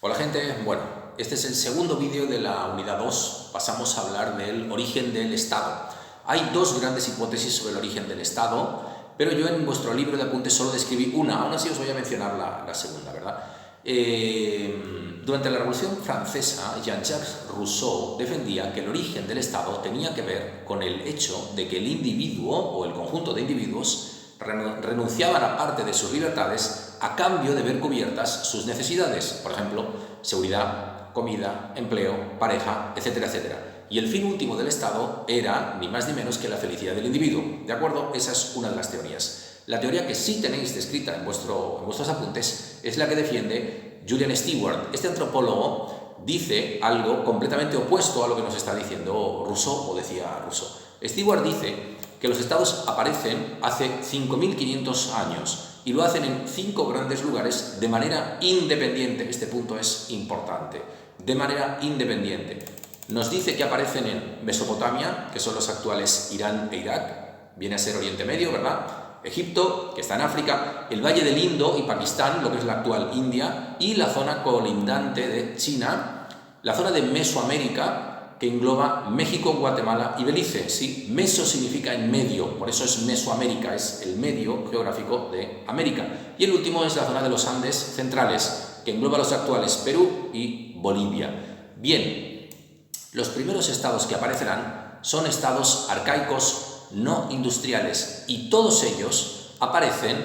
Hola gente, bueno, este es el segundo vídeo de la unidad 2, pasamos a hablar del origen del Estado. Hay dos grandes hipótesis sobre el origen del Estado, pero yo en vuestro libro de apuntes solo describí una, aún así os voy a mencionar la segunda, ¿verdad? Durante la Revolución Francesa, Jean-Jacques Rousseau defendía que el origen del Estado tenía que ver con el hecho de que el individuo o el conjunto de individuos renunciaban a parte de sus libertades a cambio de ver cubiertas sus necesidades, por ejemplo, seguridad, comida, empleo, pareja, etcétera, etcétera. Y el fin último del Estado era ni más ni menos que la felicidad del individuo, ¿de acuerdo? Esa es una de las teorías. La teoría que sí tenéis descrita en vuestros apuntes es la que defiende Julian Stewart. Este antropólogo dice algo completamente opuesto a lo que nos está diciendo Rousseau, o decía Rousseau. Stewart dice que los estados aparecen hace 5.500 años y lo hacen en 5 grandes lugares de manera independiente. Este punto es importante. De manera independiente. Nos dice que aparecen en Mesopotamia, que son los actuales Irán e Irak, viene a ser Oriente Medio, ¿verdad? Egipto, que está en África, el Valle del Indo y Pakistán, lo que es la actual India, y la zona colindante de China, la zona de Mesoamérica, que engloba México, Guatemala y Belice. Sí, meso significa en medio, por eso es Mesoamérica, es el medio geográfico de América. Y el último es la zona de los Andes centrales, que engloba los actuales Perú y Bolivia. Bien, los primeros estados que aparecerán son estados arcaicos no industriales y todos ellos aparecen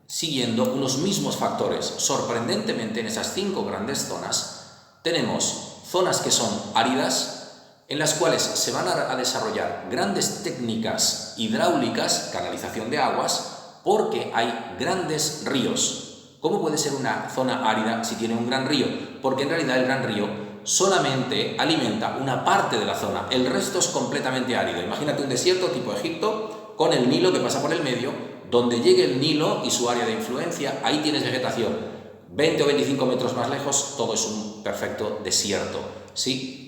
siguiendo unos mismos factores. Sorprendentemente, en esas 5 grandes zonas tenemos zonas que son áridas, en las cuales se van a desarrollar grandes técnicas hidráulicas, canalización de aguas, porque hay grandes ríos. ¿Cómo puede ser una zona árida si tiene un gran río? Porque en realidad el gran río solamente alimenta una parte de la zona, el resto es completamente árido. Imagínate un desierto tipo Egipto, con el Nilo que pasa por el medio, donde llegue el Nilo y su área de influencia, ahí tienes vegetación. 20 o 25 metros más lejos, todo es un perfecto desierto, ¿sí?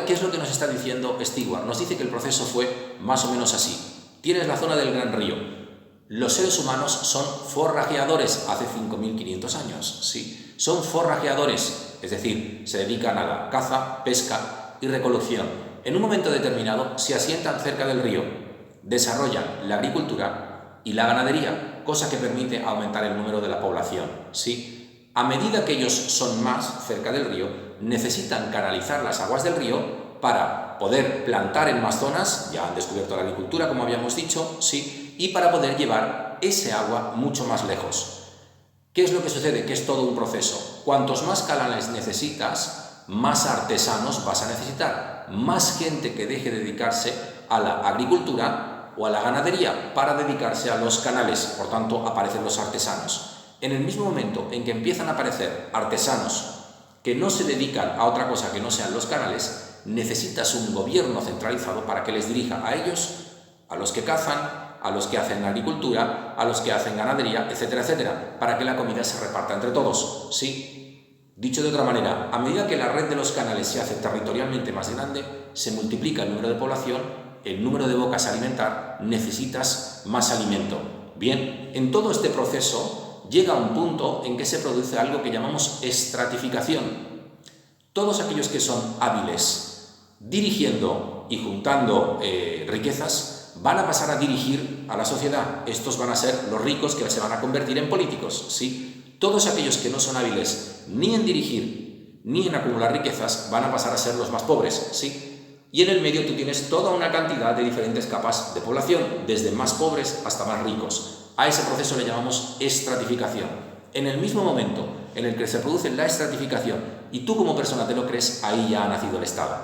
¿Qué es lo que nos está diciendo Stewart? Nos dice que el proceso fue más o menos así. Tienes la zona del Gran Río. Los seres humanos son forrajeadores hace 5.500 años, ¿sí? Son forrajeadores, es decir, se dedican a la caza, pesca y recolección. En un momento determinado se asientan cerca del río, desarrollan la agricultura y la ganadería, cosa que permite aumentar el número de la población, ¿sí? A medida que ellos son más cerca del río, necesitan canalizar las aguas del río para poder plantar en más zonas, ya han descubierto la agricultura, como habíamos dicho, sí, y para poder llevar ese agua mucho más lejos. ¿Qué es lo que sucede? Que es todo un proceso. Cuantos más canales necesitas, más artesanos vas a necesitar, más gente que deje de dedicarse a la agricultura o a la ganadería para dedicarse a los canales, por tanto aparecen los artesanos. En el mismo momento en que empiezan a aparecer artesanos que no se dedican a otra cosa que no sean los canales, necesitas un gobierno centralizado para que les dirija a ellos, a los que cazan, a los que hacen agricultura, a los que hacen ganadería, etcétera, etcétera, para que la comida se reparta entre todos. Sí, dicho de otra manera, a medida que la red de los canales se hace territorialmente más grande, se multiplica el número de población, el número de bocas a alimentar, necesitas más alimento. Bien, en todo este proceso llega un punto en que se produce algo que llamamos estratificación. Todos aquellos que son hábiles dirigiendo y juntando riquezas van a pasar a dirigir a la sociedad. Estos van a ser los ricos que se van a convertir en políticos, ¿sí? Todos aquellos que no son hábiles ni en dirigir ni en acumular riquezas van a pasar a ser los más pobres, ¿sí? Y en el medio tú tienes toda una cantidad de diferentes capas de población, desde más pobres hasta más ricos. A ese proceso le llamamos estratificación. En el mismo momento en el que se produce la estratificación y tú como persona te lo crees, ahí ya ha nacido el Estado.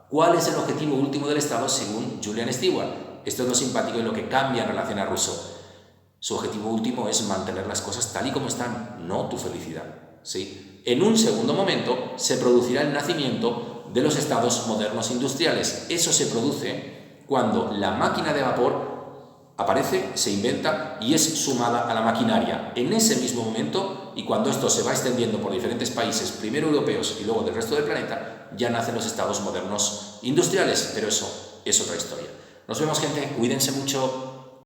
¿Cuál es el objetivo último del Estado según Julian Stewart? Esto es lo simpático y lo que cambia en relación a Rousseau. Su objetivo último es mantener las cosas tal y como están, no tu felicidad, ¿sí? En un segundo momento se producirá el nacimiento de los estados modernos industriales. Eso se produce cuando la máquina de vapor aparece, se inventa y es sumada a la maquinaria. En ese mismo momento, y cuando esto se va extendiendo por diferentes países, primero europeos y luego del resto del planeta, ya nacen los estados modernos industriales, pero eso es otra historia. Nos vemos, gente, cuídense mucho.